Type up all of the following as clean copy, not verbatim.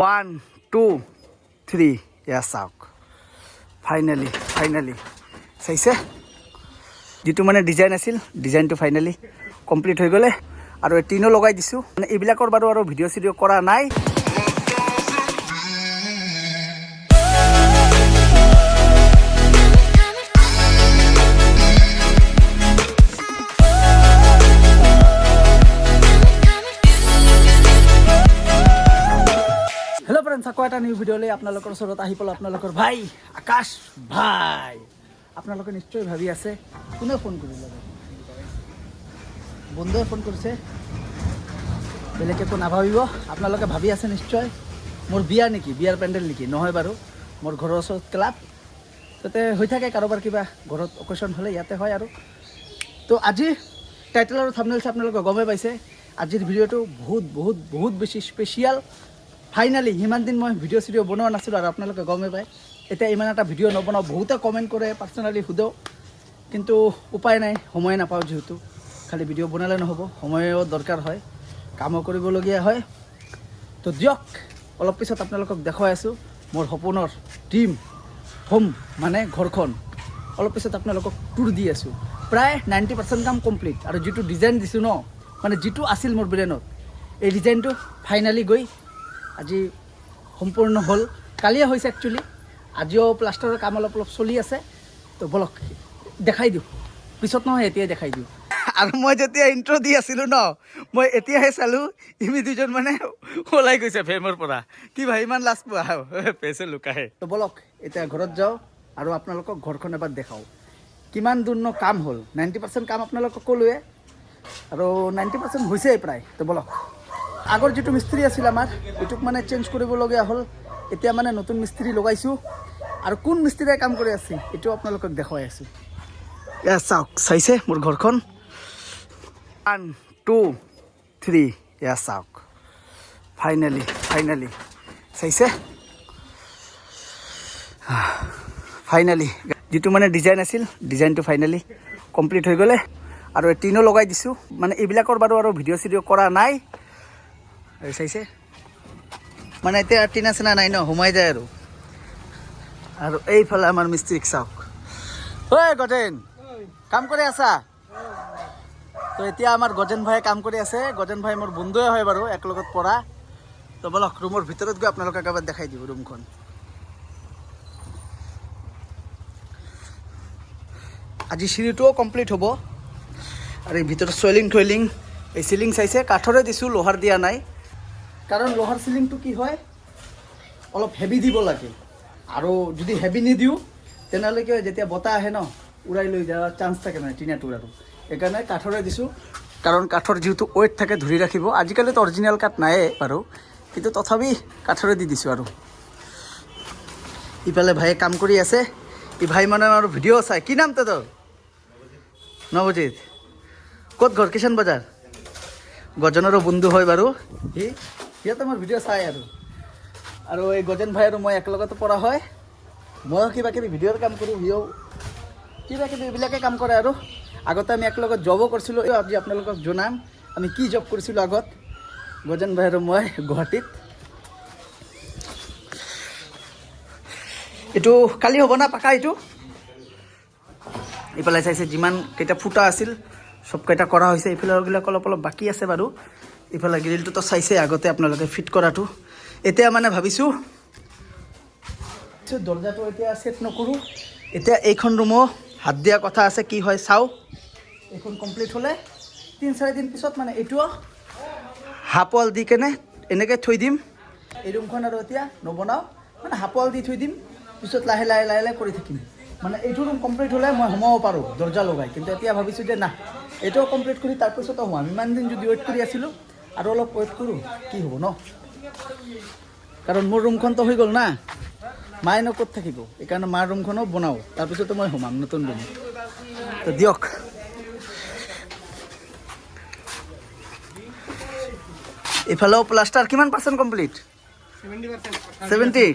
1 2 3 এয়া চাওক ফাইনালি চাইছে যেটো মানে ডিজাইন আছিল ডিজাইনটো ফাইনালি কমপ্লিট হৈ গ'লে আৰু টিনো লগাই দিছো মানে এইবিলাকৰ বাৰু আৰু ভিডিঅ' চিডিঅ' কৰা নাই। हेलो फ्रेंड्स আকৌ এটা নিউ ভিডিঅ'লৈ আপোনালোকৰ ওচৰত আহি পালো আপোনালোকৰ ভাই আকাশ ভাই। আপোনালোকে নিশ্চয় ভাবি আছে কোনে ফোন কৰিলে, বন্ধুৱে ফোন কৰিছে, বেলেগে একো নাভাবিব। আপোনালোকে ভাবি আছে নিশ্চয় মোৰ বিয়া নেকি, বিয়াৰ পেণ্ডেল নেকি? নহয় বাৰু, মোৰ ঘৰৰ ওচৰত ক্লাব, তাতে হৈ থাকে কাৰোবাৰ কিবা ঘৰত অকেশ্যন হ'লে ইয়াতে হয়। আৰু তো আজি টাইটেল আৰু থাম্বনেইলছ আপোনালোকে গমেই পাইছে, আজিৰ ভিডিঅ'টো বহুত বেছি স্পেচিয়েল। ফাইনালি সিমান দিন মই ভিডিঅ' চিডিঅ' বনোৱা নাছিলোঁ আৰু আপোনালোকে গমেই পায় এতিয়া ইমান এটা ভিডিঅ' নবনাওঁ। বহুতে কমেণ্ট কৰে, পাৰ্চনেলি সোধে, কিন্তু উপায় নাই, সময় নাপাওঁ যিহেতু। খালি ভিডিঅ' বনালে নহ'ব, সময়ো দৰকাৰ হয়, কামো কৰিবলগীয়া হয়। তো দিয়ক অলপ পিছত আপোনালোকক দেখুৱাই আছোঁ মোৰ সপোনৰ ড্ৰিম হোম মানে ঘৰখন। অলপ পিছত আপোনালোকক টুৰ দি আছোঁ। প্ৰায় 90% কাম কমপ্লিট আৰু যিটো ডিজাইন দিছোঁ ন, মানে যিটো আছিল মোৰ ব্ৰেইনত, এই ডিজাইনটো ফাইনালি গৈ আজি সম্পূৰ্ণ হ'ল। কালিয়ে হৈছে একচুৱেলি, আজিও প্লাষ্টাৰৰ কাম অলপ চলি আছে। তো বলক দেখাই দিওঁ, পিছত নহয় এতিয়াই দেখাই দিওঁ। আৰু মই যেতিয়া ইণ্ট্ৰ দি আছিলোঁ ন, মই এতিয়াহে চালোঁ ইমি দুজন মানে ওলাই গৈছে ফ্ৰেমৰ পৰা। কি ভাই ইমান লাজ পোৱা পেছে লুকাহে। তো বলক এতিয়া ঘৰত যাওঁ আৰু আপোনালোকক ঘৰখন এবাৰ দেখাওঁ কিমান দূৰ ন কাম হ'ল। 90% কাম আপোনালোকক ক'লোৱে আৰু 90% হৈছেই প্ৰায়। তো বলক, আগৰ যিটো মিস্ত্ৰী আছিল আমাৰ, এইটোক মানে চেঞ্জ কৰিবলগীয়া হ'ল। এতিয়া মানে নতুন মিস্ত্ৰী লগাইছোঁ আৰু কোন মিস্ত্ৰীয়ে কাম কৰি আছে এইটো আপোনালোকক দেখুৱাই আছোঁ। এয়া চাওক, চাইছে মোৰ ঘৰখন। 1 2 3 এয়া চাওক ফাইনালি চাইছে ফাইনালি যিটো মানে ডিজাইন আছিল ডিজাইনটো ফাইনালি কমপ্লিট হৈ গ'লে আৰু টিনো লগাই দিছোঁ। মানে এইবিলাকৰ বাৰু আৰু ভিডিঅ' চিডিঅ' কৰা নাই। চাইছে মানে এতিয়া টিনা চিনা নাই ন, সোমাই যায় আৰু এইফালে আমাৰ মিস্ত্ৰীক চাওক। ঐ গজেন, কাম কৰি আছা? তো এতিয়া আমাৰ গজেন ভাই কাম কৰি আছে। গজেন ভাই মোৰ বন্ধুৱে হয় বাৰু, একেলগত পঢ়া। তো বলক ৰুমৰ ভিতৰত গৈ আপোনালোকক একেবাৰে দেখাই দিব ৰুমখন। আজি চিৰিটোও কমপ্লিট হ'ব আৰু এই ভিতৰত চইলিং এই চিলিং চাইছে কাঠৰে দিছোঁ, লোহাৰ দিয়া নাই। কাৰণ লোহাৰ চিলিংটো কি হয়, অলপ হেভি দিব লাগে, আৰু যদি হেভি নিদিওঁ তেনেহ'লে কি হয়, যেতিয়া বতাহ আহে ন, উৰাই লৈ যোৱাৰ চান্স থাকে মানে টিনাটোৰ। আৰু সেইকাৰণে কাঠৰে দিছোঁ, কাৰণ কাঠৰ যিহেতু ৱেইট থাকে ধৰি ৰাখিব। আজিকালিতো অৰিজিনেল কাঠ নাইয়ে বাৰু, কিন্তু তথাপি কাঠৰে দি দিছোঁ। আৰু ইফালে ভাইয়ে কাম কৰি আছে। ই ভাই মানে আৰু ভিডিঅ' চাই। কি নাম তোৰ? নৱজিত। ক'ত ঘৰ? কিষাণ বজাৰ। গজনৰো বন্ধু হয় বাৰু, সিহঁতে মোৰ ভিডিঅ' চাই। আৰু এই গজেন ভাই আৰু মই একেলগতে পঢ়া হয়। ময়ো কিবা কিবি ভিডিঅ'ৰ কাম কৰোঁ, সিও কিবা কিবি এইবিলাকে কাম কৰে। আৰু আগতে আমি একেলগত জবো কৰিছিলোঁ। আজি আপোনালোকক জনাম আমি কি জব কৰিছিলোঁ আগত, গজেন ভাই আৰু মই গুৱাহাটীত। এইটো কালি হ'ব না পাকা? এইটো এইফালে চাইছে যিমান কেইটা ফুটা আছিল চবকেইটা কৰা হৈছে। এইফালেৰবিলাক অলপ বাকী আছে বাৰু। ইফালে গ্ৰিলটোতো চাইছে আগতে আপোনালোকে ফিট কৰাটো। এতিয়া মানে ভাবিছোঁ দৰ্জাটো এতিয়া ছেট নকৰোঁ। এতিয়া এইখন ৰুমো হাত দিয়া কথা আছে, কি হয় চাওঁ। এইখন কমপ্লিট হ'লে 3-4 দিন পিছত মানে এইটোও হাফ ৱাল দি কেনে এনেকৈ থৈ দিম। এই ৰুমখন আৰু এতিয়া নবনাওঁ, মানে হাফ ৱাল দি থৈ দিম। পিছত লাহে লাহে কৰি থাকিম। মানে এইটো ৰুম কমপ্লিট হ'লে মই সোমাব পাৰোঁ দৰ্জা লগাই, কিন্তু এতিয়া ভাবিছোঁ যে না, এইটোও কমপ্লিট কৰি তাৰপিছতো সোমাম। ইমান দিন যদি ৱেইট কৰি আছিলোঁ, আৰু অলপ ৱেইট কৰোঁ, কি হ'ব ন। কাৰণ মোৰ ৰুমখনতো হৈ গ'ল না, মায়েনো ক'ত থাকিব। সেইকাৰণে মাৰ ৰুমখনো বনাওঁ, তাৰপিছতো মই সোমাম নতুন ৰুম। তো দিয়ক, এইফালেও প্লাষ্টাৰ কিমান পাৰ্চেণ্ট কমপ্লিট? 70।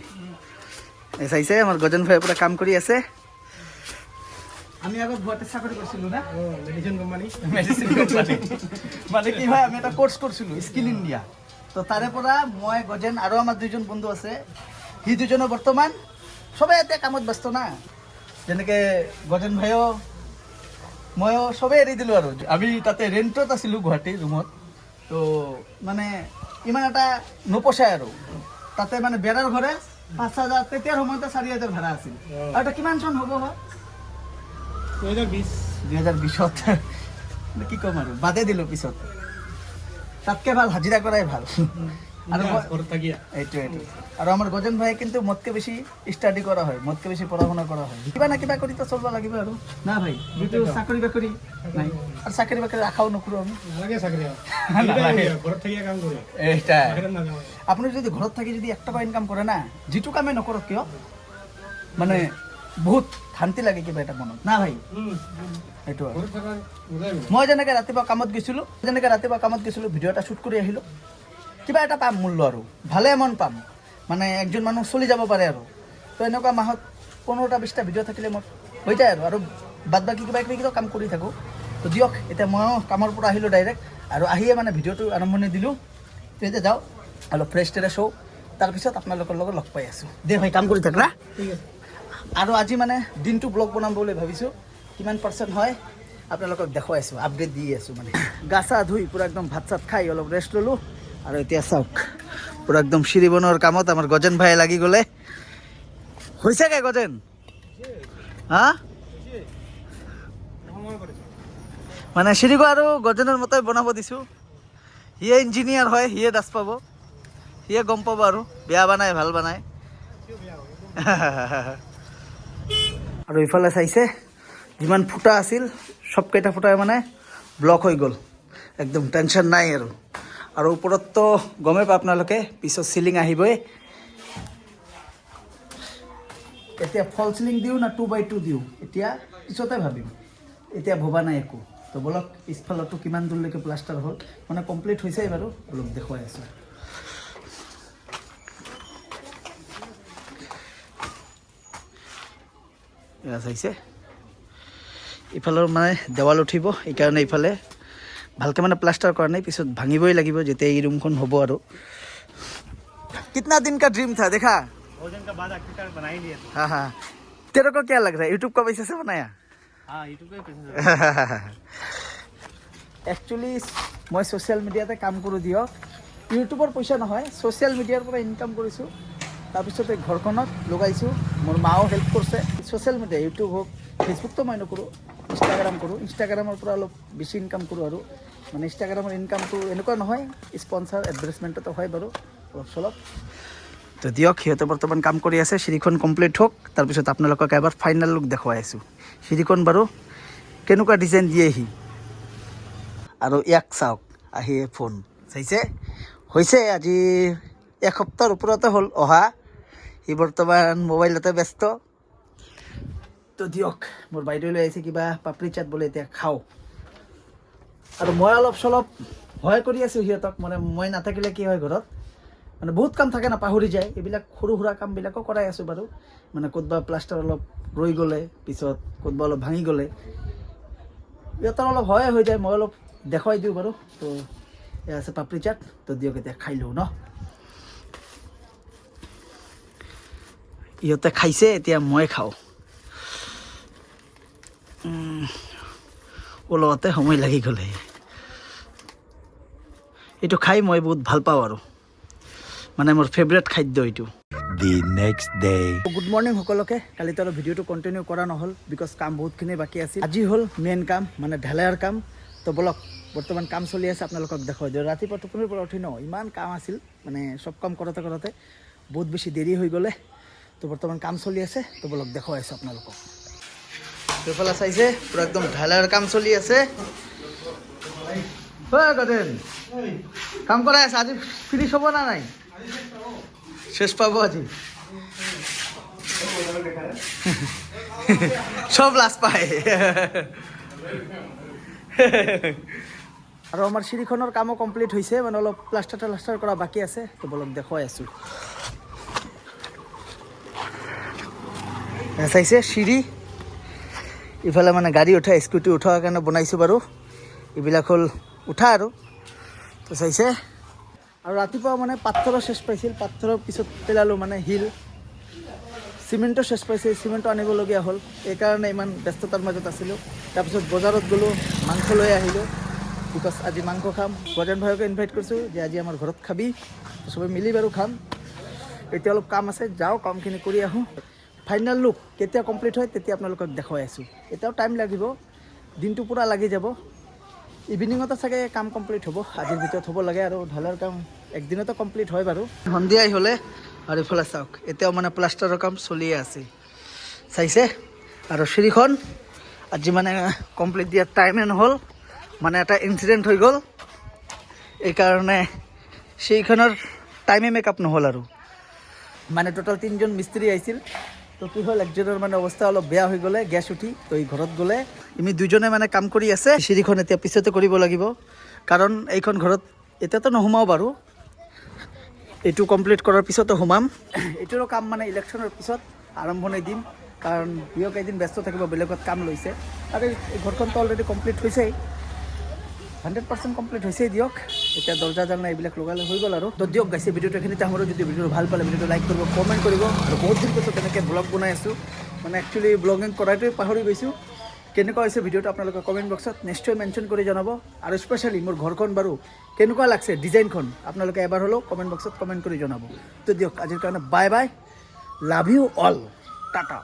চাইছে আমাৰ গজেন ভাই পুৰা কাম কৰি আছে। আমি আগত গুৱাহাটীত চাকৰি কৰিছিলোঁ না, মেডিচিন কোম্পানী। মানে কি হয়, আমি এটা কোৰ্চ কৰিছিলোঁ, স্কিল ইণ্ডিয়া। তো তাৰে পৰা মই গজেন আৰু আমাৰ দুজন বন্ধু আছে সি দুজনে বৰ্তমান সবেই এতিয়া কামত ব্যস্ত না যেনেকৈ গজেন ভাইও ময়ো সবেই এৰি দিলোঁ আৰু আমি তাতে ৰেণ্টত আছিলোঁ গুৱাহাটী ৰুমত তো মানে ইমান এটা নপচায় আৰু তাতে মানে বেৰাৰ ঘৰে 5,000 তেতিয়াৰ সময়তে 4,000 ভাড়া আছিল আৰু এটা কিমান চন হ'ব হয় 2020ত কি ক'ম আৰু বাদে দিলোঁ পিছত তাতকৈ ভাল হাজিৰা কৰাই ভাল আৰু এইটো আৰু আমাৰ গজেন ভাই কিন্তু মোতকৈ বেছি ষ্টাডি কৰা হয় মোতকৈ বেছি পঢ়া শুনা কৰা হয় কিবা না কিবা কৰি তো চলিব লাগিব আৰু না ভাই যিটো চাকৰি বাকৰি নাই আৰু চাকৰি বাকৰি আশাও নকৰোঁ আমি এইটাই আপুনি যদি ঘৰত থাকি যদি 1 টকা ইনকাম কৰে না যিটো কামে নকৰক কিয় মানে বহুত শান্তি লাগে কিবা এটা মনত না ভাই এইটো মই যেনেকৈ ৰাতিপুৱা কামত গৈছিলোঁ ভিডিঅ' এটা শ্বুট কৰি আহিলোঁ কিবা এটা পাম মূল্য আৰু ভালে মন পাম মানে একজন মানুহ চলি যাব পাৰে আৰু তো এনেকুৱা মাহত 15টা 20টা ভিডিঅ' থাকিলে মোৰ হৈ যায় আৰু বাদ বাকী কিবা কিবি কাম কৰি থাকোঁ তো দিয়ক এতিয়া ময়ো কামৰ পৰা আহিলোঁ ডাইৰেক্ট আৰু আহিয়ে মানে ভিডিঅ'টো আৰম্ভণি দিলোঁ তো এতিয়া যাওঁ অলপ ফ্ৰেছ ট্ৰেছ হওঁ তাৰপিছত আপোনালোকৰ লগত লগ পাই আছোঁ দে ভাই কাম কৰি থাক না ঠিক আছে আৰু আজি মানে দিনটো ব্লগ বনাম বুলি ভাবিছোঁ কিমান % হয় আপোনালোকক দেখুৱাই আছোঁ আপডেট দি আছোঁ মানে গা চা ধুই পূৰা একদম ভাত চাত খাই অলপ ৰেষ্ট ল'লোঁ আৰু এতিয়া চাওক পূৰা একদম চিৰি বনোৱাৰ কামত আমাৰ গজেন ভাই লাগি গ'লে হৈছেগৈ গজেন হা মানে চিৰিকো আৰু গজেনৰ মতে বনাব দিছোঁ সিয়ে ইঞ্জিনিয়াৰ হয় সিয়ে দাস পাব সিয়ে গম পাব আৰু বেয়া বনাই ভাল বনাই আৰু ইফালে চাইছে যিমান ফুটা আছিল সবকেইটা ফুটাই মানে ব্লক হৈ গ'ল একদম টেনশ্যন নাই আৰু ওপৰততো গমেই পায় আপোনালোকে পিছত চিলিং আহিবই এতিয়া ফল চিলিং দিওঁ না 2x2 দিওঁ এতিয়া পিছতে ভাবিম এতিয়া ভবা নাই একো তো বলক পিছফালতো কিমান দূৰলৈকে প্লাষ্টাৰ হ'ল মানে কমপ্লিট হৈছে বাৰু অলপ দেখুৱাই আছোঁ এয়া চাইছে ইফালৰ মানে দেৱাল উঠিব এইকাৰণে ইফালে ভালকৈ মানে প্লাষ্টাৰ কৰা নাই পিছত ভাঙিবই লাগিব যেতিয়া এই ৰুমখন হ'ব আৰু कितना दिन का ड्रीम था देखा भोजन का बाद आखिरकार बना ही लिया हाँ हाँ तेरे को क्या लग रहा है यूट्यूब का पैसे से बनाया हाँ यूट्यूब पे पैसे একচুৱেলি মই ছ'চিয়েল মিডিয়াতে কাম কৰোঁ দিয়ক ইউটিউবৰ পইচা নহয় ছ'চিয়েল মিডিয়াৰ পৰা ইনকাম কৰিছোঁ তাৰপিছতে ঘৰখনত লগাইছোঁ মোৰ মাও হেল্প কৰিছে ছ'চিয়েল মিডিয়া ইউটিউব হওক ফেচবুকটো মই নকৰোঁ ইনষ্টাগ্ৰাম কৰোঁ ইনষ্টাগ্ৰামৰ পৰা অলপ বেছি ইনকাম কৰোঁ আৰু মানে ইনষ্টাগ্ৰামৰ ইনকামটো এনেকুৱা নহয় স্পনচাৰ এডভাৰটাইজমেণ্টতো হয় বাৰু অলপ চলপ তো দিয়ক সিহঁতে বৰ্তমান কাম কৰি আছে চিৰিখন কমপ্লিট হওক তাৰপিছত আপোনালোকক এবাৰ ফাইনেল লুক দেখুৱাই আছোঁ চিৰিখন বাৰু কেনেকুৱা ডিজাইন দিয়েহি আৰু ইয়াক চাওক আহি ফোন চাইছে হৈছে আজি এসপ্তাহৰ ওপৰতে হ'ল অহা সি বৰ্তমান মোবাইলতে ব্যস্ত তো দিয়ক মোৰ বাইদেউ লৈ আহিছে কিবা পাপৰি চাট বোলে এতিয়া খাওঁ আৰু মই অলপ চলপ সহায় কৰি আছোঁ সিহঁতক মানে মই নাথাকিলে কি হয় ঘৰত মানে বহুত কাম থাকে না পাহৰি যায় এইবিলাক সৰু সুৰা কামবিলাকো কৰাই আছোঁ বাৰু মানে ক'তবা প্লাষ্টাৰ অলপ ৰৈ গ'লে পিছত ক'তবা অলপ ভাঙি গ'লে সিহঁতৰ অলপ সহায় হৈ যায় মই অলপ দেখুৱাই দিওঁ বাৰু তো এয়া আছে পাপৰি চাট তো দিয়ক এতিয়া খাই লওঁ ন ইহঁতে খাইছে এতিয়া মই খাওঁ ওলতে সময় লাগি গ'লে এইটো খাই মই বহুত ভাল পাওঁ আৰু মানে মোৰ ফেভৰেট খাদ্য এইটো The next day. Good morning সকলোকে কালিতো আৰু ভিডিঅ'টো কণ্টিনিউ কৰা নহ'ল বিকজ কাম বহুতখিনি বাকী আছিল আজি হ'ল মেইন কাম মানে ঢালাইৰ কাম তো বলক বৰ্তমান কাম চলি আছে আপোনালোকক দেখুৱাই দিওঁ ৰাতিপুৱা টোপনিৰ পৰা উঠি ন ইমান কাম আছিল মানে চব কাম কৰোঁতে কৰোঁতে বহুত বেছি দেৰি হৈ গ'লে তো বৰ্তমান কাম চলি আছে তো বলক দেখুৱাই আছোঁ আপোনালোকক এইফালে চাইছে পূৰা একদম ঢালাইৰ কাম চলি আছে গদেন কাম কৰাই আছে আজি ফিনিছ হ'ব না নাই শেষ পাবো আজি সব লাজ পায় আৰু আমাৰ চিৰিখনৰ কামো কমপ্লিট হৈছে মানে অলপ প্লাষ্টাৰ কৰা বাকী আছে তো বলক দেখুৱাই আছোঁ চাইছে চিৰি ইফালে মানে গাড়ী উঠা স্কুটি উঠাৰ কাৰণে বনাইছোঁ বাৰু এইবিলাক হ'ল উঠা আৰু তো চাইছে আৰু ৰাতিপুৱা মানে পাথৰৰ শেষ পাইছিল, পাথৰৰ পিছত পেলালোঁ মানে শিল, চিমেণ্টৰ শেষ পাইছিল, চিমেণ্টটো আনিবলগীয়া হ'ল, এইকাৰণে ইমান ব্যস্ততাৰ মাজত আছিলোঁ। তাৰপিছত বজাৰত গ'লোঁ, মাংস লৈ আহিলোঁ, বিকজ আজি মাংস খাম। গজেন ভাইকে ইনভাইট কৰিছোঁ যে আজি আমাৰ ঘৰত খাবি, চবেই মিলি বাৰু খাম। এতিয়া অলপ কাম আছে, যাওঁ কামখিনি কৰি আহোঁ। ফাইনেল লুক কেতিয়া কমপ্লিট হয় তেতিয়া আপোনালোকক দেখুৱাই আছোঁ। এতিয়াও টাইম লাগিব, দিনটো পূৰা লাগি যাব। ইভিনিঙতে চাগে কাম কমপ্লিট হ'ব, আজিৰ ভিতৰত হ'ব লাগে। আৰু ঢালাৰ কাম একদিনতে কমপ্লিট হয় বাৰু। সন্ধিয়াই হ'লে আৰু ইফালে চাওক এতিয়াও মানে প্লাষ্টাৰৰ কাম চলিয়ে আছে, চাইছে। আৰু চিৰিখন আজি মানে কমপ্লিট দিয়াৰ টাইমে নহ'ল, মানে এটা ইনচিডেণ্ট হৈ গ'ল, এইকাৰণে সেইখনৰ টাইমে মেকআপ নহ'ল। আৰু মানে টোটেল 3জন মিস্ত্ৰী আহিছিল, তো কি হ'ল একজনৰ মানে অৱস্থা অলপ বেয়া হৈ গ'লে, গেছ উঠি, তো এই ঘৰত গ'লে আমি দুজনে মানে কাম কৰি আছে। চিৰিখন এতিয়া পিছতে কৰিব লাগিব, কাৰণ এইখন ঘৰত এতিয়াতো নোসোমাওঁ বাৰু, এইটো কমপ্লিট কৰাৰ পিছতো সোমাম। এইটোৰো কাম মানে ইলেকশ্যনৰ পিছত আৰম্ভণি দিম, কাৰণ বিয়ক এদিন ব্যস্ত থাকিব, বেলেগত কাম লৈছে। আৰু এই ঘৰখনতো অলৰেডি কমপ্লিট হৈছেই, 100% কমপ্লিট হৈছেই দিয়ক। এতিয়া দৰ্জা জালনা এইবিলাক লগালে হৈ গ'ল। আৰু তো দিয়ক গাইছে ভিডিঅ'টো এইখিনিতে সামৰো। যদি ভিডিঅ'টো ভাল পালে ভিডিঅ'টো লাইক কৰিব, কমেণ্ট কৰিব। আৰু বহুত দিন পিছত তেনেকৈ ব্লগ বনাই আছোঁ, মানে একচুৱেলি ব্লগিং কৰাটোৱে পাহৰি গৈছোঁ। কেনেকুৱা হৈছে ভিডিঅ'টো আপোনালোকে কমেণ্ট বক্সত নিশ্চয় মেনশ্যন কৰি জনাব। আৰু স্পেচিয়েলি মোৰ ঘৰখন বাৰু কেনেকুৱা লাগছে, ডিজাইনখন আপোনালোকে এবাৰ হ'লেও কমেণ্ট বক্সত কমেণ্ট কৰি জনাব। তো দিয়ক আজিৰ কাৰণে bye bye, love you all, Tata.